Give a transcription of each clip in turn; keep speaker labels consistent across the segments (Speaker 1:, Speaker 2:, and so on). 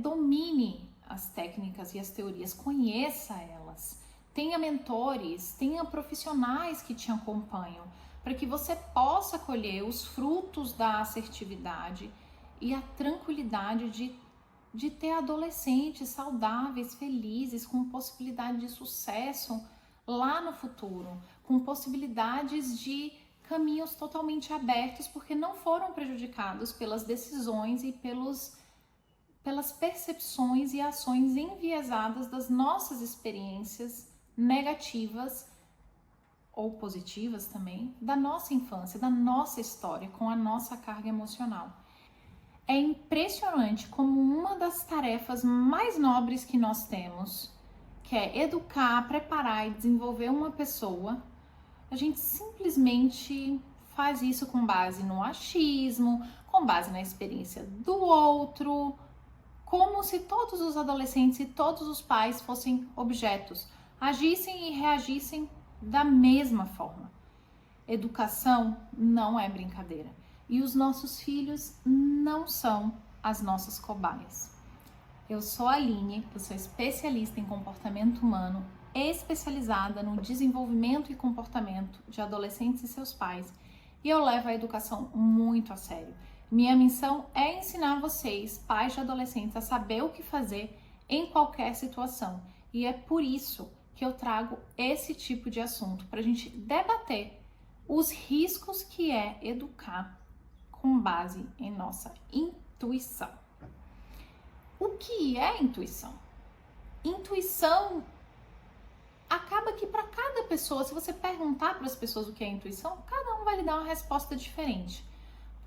Speaker 1: domine as técnicas e as teorias, conheça elas, tenha mentores, tenha profissionais que te acompanham, para que você possa colher os frutos da assertividade e a tranquilidade de ter adolescentes saudáveis, felizes, com possibilidade de sucesso lá no futuro, com possibilidades de caminhos totalmente abertos, porque não foram prejudicados pelas decisões e pelas percepções e ações enviesadas das nossas experiências negativas ou positivas também, da nossa infância, da nossa história, com a nossa carga emocional. É impressionante como uma das tarefas mais nobres que nós temos, que é educar, preparar e desenvolver uma pessoa, a gente simplesmente faz isso com base no achismo, com base na experiência do outro, como se todos os adolescentes e todos os pais fossem objetos, agissem e reagissem da mesma forma. Educação não é brincadeira e os nossos filhos não são as nossas cobaias. Eu sou a Aline, eu sou especialista em comportamento humano, especializada no desenvolvimento e comportamento de adolescentes e seus pais, e eu levo a educação muito a sério. Minha missão é ensinar vocês, pais de adolescentes, a saber o que fazer em qualquer situação, e é por isso que eu trago esse tipo de assunto, para a gente debater os riscos que é educar com base em nossa intuição. O que é intuição? Intuição acaba que para cada pessoa, se você perguntar para as pessoas o que é intuição, cada um vai lhe dar uma resposta diferente.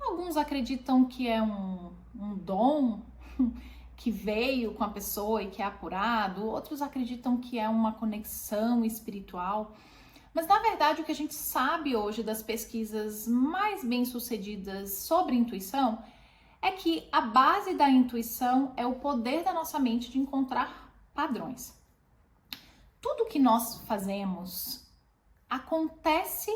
Speaker 1: Alguns acreditam que é um dom que veio com a pessoa e que é apurado, outros acreditam que é uma conexão espiritual. Mas na verdade o que a gente sabe hoje das pesquisas mais bem-sucedidas sobre intuição é que a base da intuição é o poder da nossa mente de encontrar padrões. Tudo que nós fazemos acontece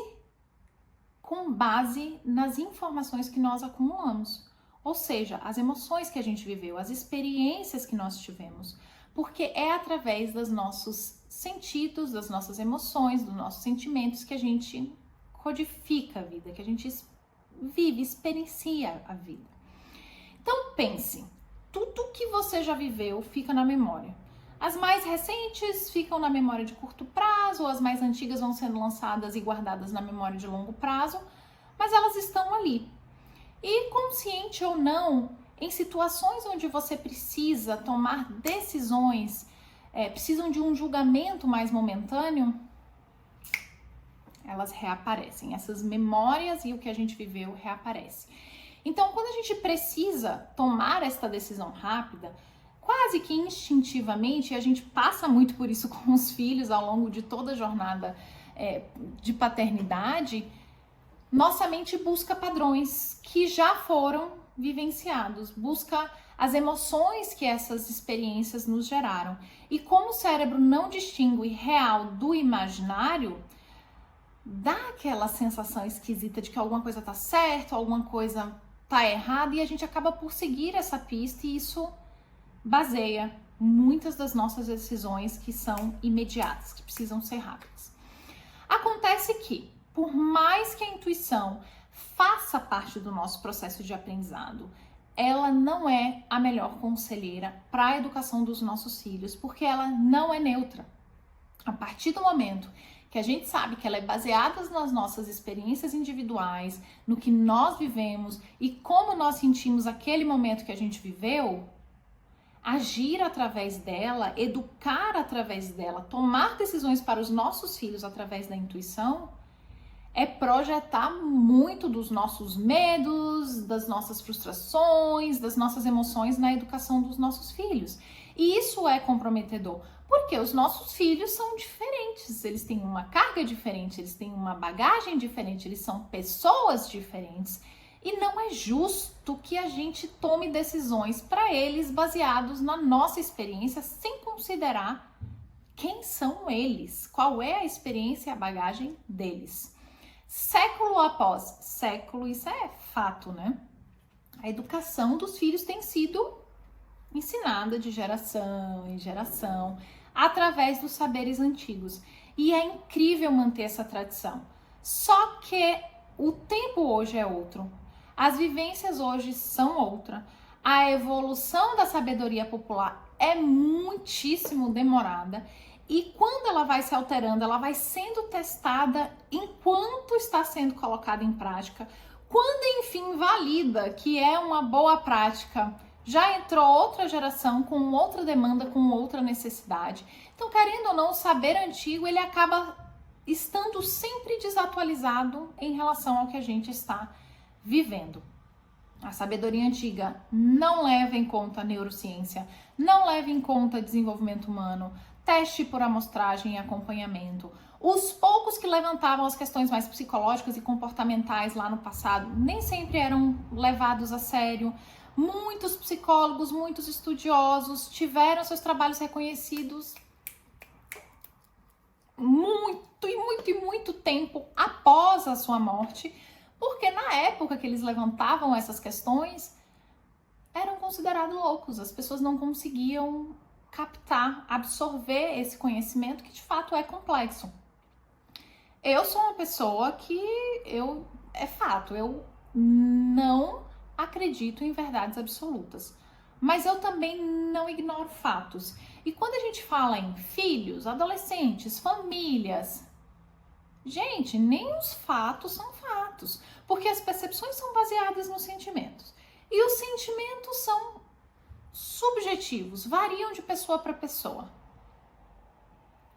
Speaker 1: com base nas informações que nós acumulamos, ou seja, as emoções que a gente viveu, as experiências que nós tivemos, porque é através dos nossos sentidos, das nossas emoções, dos nossos sentimentos que a gente codifica a vida, que a gente vive, experiencia a vida. Então pense, tudo que você já viveu fica na memória. As mais recentes ficam na memória de curto prazo, as mais antigas vão sendo lançadas e guardadas na memória de longo prazo, mas elas estão ali. E consciente ou não, em situações onde você precisa tomar decisões, precisam de um julgamento mais momentâneo, elas reaparecem. Essas memórias e o que a gente viveu reaparece. Então, quando a gente precisa tomar esta decisão rápida, quase que instintivamente, e a gente passa muito por isso com os filhos ao longo de toda a jornada de paternidade, nossa mente busca padrões que já foram vivenciados, busca as emoções que essas experiências nos geraram. E como o cérebro não distingue real do imaginário, dá aquela sensação esquisita de que alguma coisa tá certa, alguma coisa tá errada, e a gente acaba por seguir essa pista, e isso baseia muitas das nossas decisões que são imediatas, que precisam ser rápidas. Acontece que, por mais que a intuição faça parte do nosso processo de aprendizado, ela não é a melhor conselheira para a educação dos nossos filhos, porque ela não é neutra. A partir do momento que a gente sabe que ela é baseada nas nossas experiências individuais, no que nós vivemos e como nós sentimos aquele momento que a gente viveu, agir através dela, educar através dela, tomar decisões para os nossos filhos através da intuição, é projetar muito dos nossos medos, das nossas frustrações, das nossas emoções na educação dos nossos filhos. E isso é comprometedor, porque os nossos filhos são diferentes, eles têm uma carga diferente, eles têm uma bagagem diferente, eles são pessoas diferentes. E não é justo que a gente tome decisões para eles baseados na nossa experiência, sem considerar quem são eles, qual é a experiência e a bagagem deles. Século após século, isso é fato, né? A educação dos filhos tem sido ensinada de geração em geração, através dos saberes antigos. E é incrível manter essa tradição. Só que o tempo hoje é outro, as vivências hoje são outra, a evolução da sabedoria popular é muitíssimo demorada e quando ela vai se alterando, ela vai sendo testada enquanto está sendo colocada em prática. Quando enfim valida que é uma boa prática, já entrou outra geração com outra demanda, com outra necessidade. Então, querendo ou não, o saber antigo ele acaba estando sempre desatualizado em relação ao que a gente está vivendo. A sabedoria antiga não leva em conta a neurociência, não leva em conta desenvolvimento humano, teste por amostragem e acompanhamento. Os poucos que levantavam as questões mais psicológicas e comportamentais lá no passado nem sempre eram levados a sério. Muitos psicólogos, muitos estudiosos tiveram seus trabalhos reconhecidos muito tempo após a sua morte, porque na época que eles levantavam essas questões, eram considerados loucos. As pessoas não conseguiam captar, absorver esse conhecimento que de fato é complexo. Eu sou uma pessoa que eu não acredito em verdades absolutas, mas eu também não ignoro fatos. E quando a gente fala em filhos, adolescentes, famílias, gente, nem os fatos são fatos, porque as percepções são baseadas nos sentimentos. E os sentimentos são subjetivos, variam de pessoa para pessoa.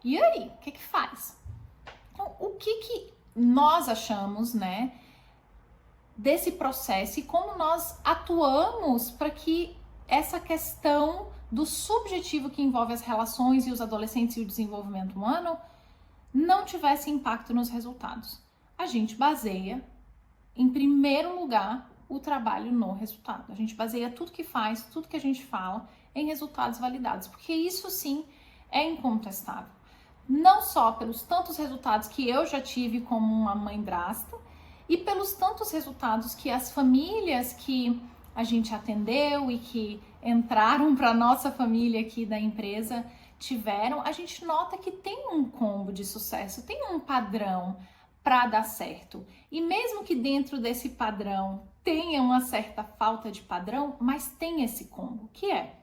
Speaker 1: E aí, o que faz? Então, o que nós achamos, né, desse processo e como nós atuamos para que essa questão do subjetivo que envolve as relações e os adolescentes e o desenvolvimento humano não tivesse impacto nos resultados? A gente baseia, em primeiro lugar, o trabalho no resultado. A gente baseia tudo que faz, tudo que a gente fala em resultados validados, porque isso sim é incontestável. Não só pelos tantos resultados que eu já tive como uma mãe drasta e pelos tantos resultados que as famílias que a gente atendeu e que entraram para a nossa família aqui da empresa tiveram, a gente nota que tem um combo de sucesso, tem um padrão para dar certo. E mesmo que dentro desse padrão tenha uma certa falta de padrão, mas tem esse combo, que é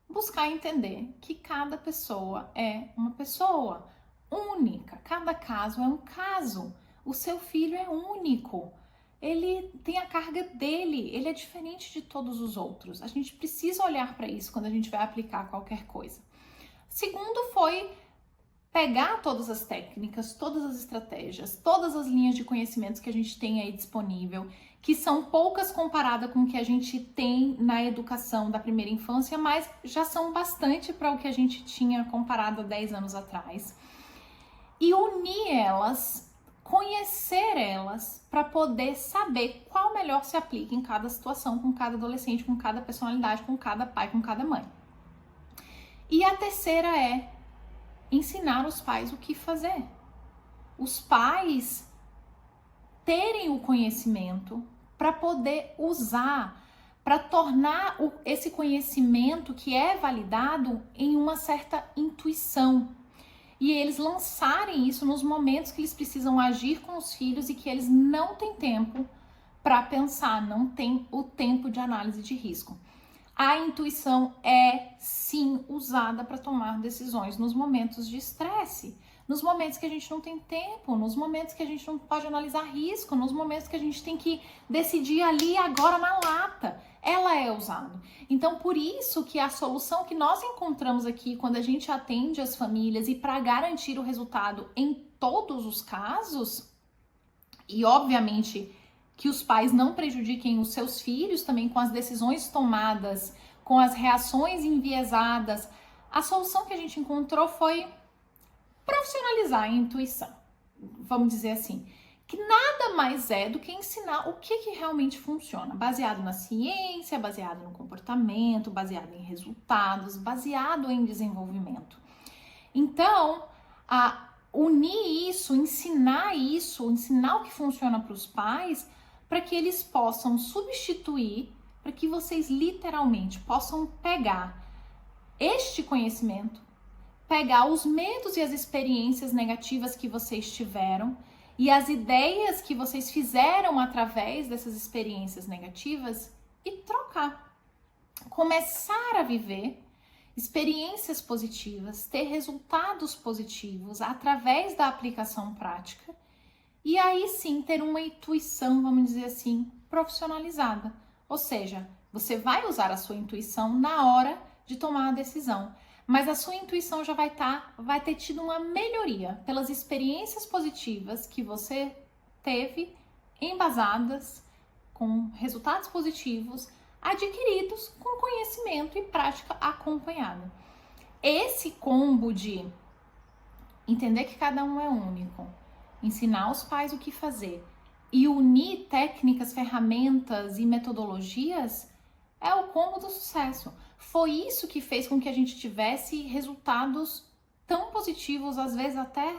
Speaker 1: buscar entender que cada pessoa é uma pessoa única, cada caso é um caso. O seu filho é único, ele tem a carga dele, ele é diferente de todos os outros. A gente precisa olhar para isso quando a gente vai aplicar qualquer coisa. Segundo foi pegar todas as técnicas, todas as estratégias, todas as linhas de conhecimentos que a gente tem aí disponível, que são poucas comparada com o que a gente tem na educação da primeira infância, mas já são bastante para o que a gente tinha comparado há 10 anos atrás. E unir elas, conhecer elas, para poder saber qual melhor se aplica em cada situação, com cada adolescente, com cada personalidade, com cada pai, com cada mãe. E a terceira é ensinar os pais o que fazer. Os pais terem o conhecimento para poder usar, para tornar esse conhecimento que é validado em uma certa intuição. E eles lançarem isso nos momentos que eles precisam agir com os filhos e que eles não têm tempo para pensar, não tem o tempo de análise de risco. A intuição é, sim, usada para tomar decisões nos momentos de estresse, nos momentos que a gente não tem tempo, nos momentos que a gente não pode analisar risco, nos momentos que a gente tem que decidir ali agora na lata. Ela é usada. Então, por isso que a solução que nós encontramos aqui quando a gente atende as famílias e para garantir o resultado em todos os casos, e obviamente que os pais não prejudiquem os seus filhos também com as decisões tomadas, com as reações enviesadas. A solução que a gente encontrou foi profissionalizar a intuição, vamos dizer assim, que nada mais é do que ensinar o que realmente funciona, baseado na ciência, baseado no comportamento, baseado em resultados, baseado em desenvolvimento. Então, unir isso, ensinar o que funciona para os pais, para que eles possam substituir para que vocês literalmente possam pegar este conhecimento, pegar os medos e as experiências negativas que vocês tiveram e as ideias que vocês fizeram através dessas experiências negativas e trocar. Começar a viver experiências positivas, ter resultados positivos através da aplicação prática e aí sim ter uma intuição, vamos dizer assim, profissionalizada. Ou seja, você vai usar a sua intuição na hora de tomar a decisão, mas a sua intuição já vai ter tido uma melhoria pelas experiências positivas que você teve, embasadas, com resultados positivos, adquiridos com conhecimento e prática acompanhada. Esse combo de entender que cada um é único, ensinar os pais o que fazer e unir técnicas, ferramentas e metodologias é o combo do sucesso. Foi isso que fez com que a gente tivesse resultados tão positivos, às vezes até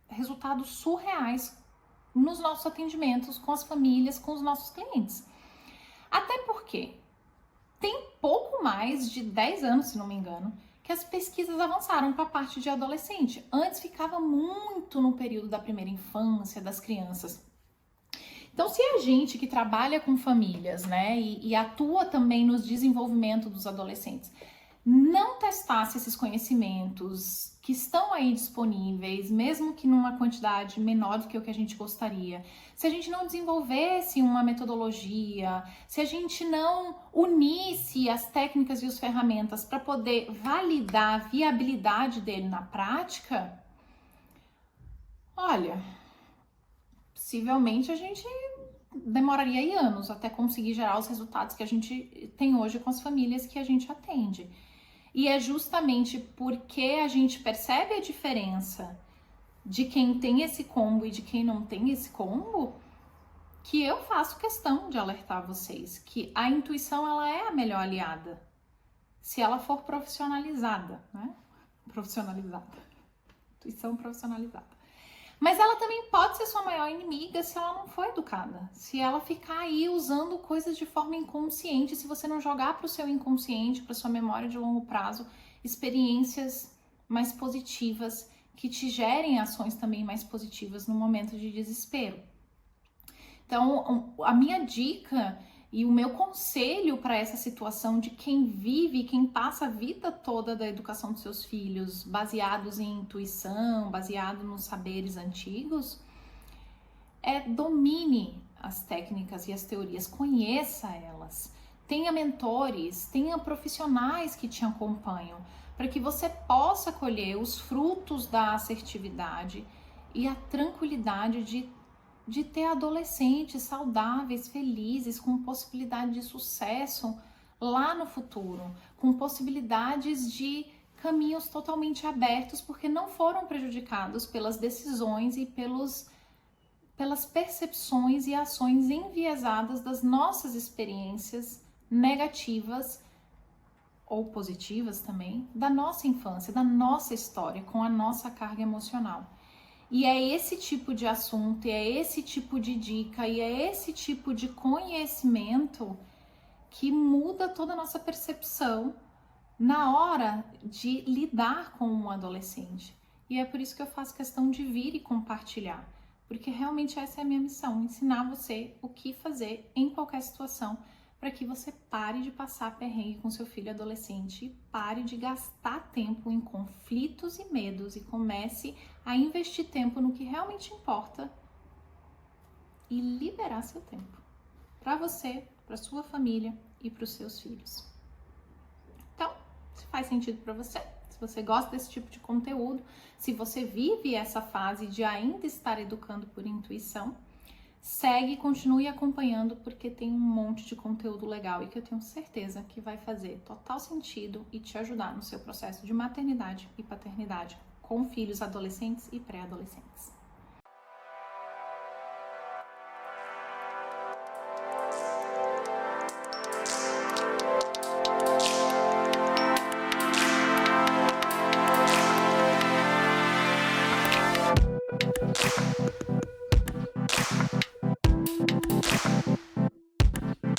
Speaker 1: resultados surreais nos nossos atendimentos com as famílias, com os nossos clientes. Até porque tem pouco mais de 10 anos, se não me engano, que as pesquisas avançaram para a parte de adolescente. Antes ficava muito no período da primeira infância, das crianças. Então, se a gente que trabalha com famílias, né, e atua também no desenvolvimento dos adolescentes, não testasse esses conhecimentos que estão aí disponíveis, mesmo que numa quantidade menor do que o que a gente gostaria, se a gente não desenvolvesse uma metodologia, se a gente não unisse as técnicas e as ferramentas para poder validar a viabilidade dele na prática, olha, possivelmente a gente demoraria aí anos até conseguir gerar os resultados que a gente tem hoje com as famílias que a gente atende. E é justamente porque a gente percebe a diferença de quem tem esse combo e de quem não tem esse combo que eu faço questão de alertar vocês que a intuição ela é a melhor aliada se ela for profissionalizada, né? Intuição profissionalizada. Mas ela também pode ser sua maior inimiga se ela não for educada. Se ela ficar aí usando coisas de forma inconsciente, se você não jogar para o seu inconsciente, para sua memória de longo prazo, experiências mais positivas que te gerem ações também mais positivas no momento de desespero. Então, a minha dica e o meu conselho para essa situação de quem vive, quem passa a vida toda da educação dos seus filhos baseados em intuição, baseado nos saberes antigos, é domine as técnicas e as teorias, conheça elas, tenha mentores, tenha profissionais que te acompanham, para que você possa colher os frutos da assertividade e a tranquilidade de ter adolescentes saudáveis, felizes, com possibilidade de sucesso lá no futuro, com possibilidades de caminhos totalmente abertos, porque não foram prejudicados pelas decisões e pelas percepções e ações enviesadas das nossas experiências negativas ou positivas também, da nossa infância, da nossa história, com a nossa carga emocional. E é esse tipo de assunto, e é esse tipo de dica, e é esse tipo de conhecimento que muda toda a nossa percepção na hora de lidar com um adolescente. E é por isso que eu faço questão de vir e compartilhar, porque realmente essa é a minha missão, ensinar você o que fazer em qualquer situação, para que você pare de passar perrengue com seu filho adolescente e pare de gastar tempo em conflitos e medos e comece a investir tempo no que realmente importa e liberar seu tempo para você, para sua família e para os seus filhos. Então, se faz sentido para você, se você gosta desse tipo de conteúdo, se você vive essa fase de ainda estar educando por intuição, segue e continue acompanhando, porque tem um monte de conteúdo legal e que eu tenho certeza que vai fazer total sentido e te ajudar no seu processo de maternidade e paternidade com filhos adolescentes e pré-adolescentes.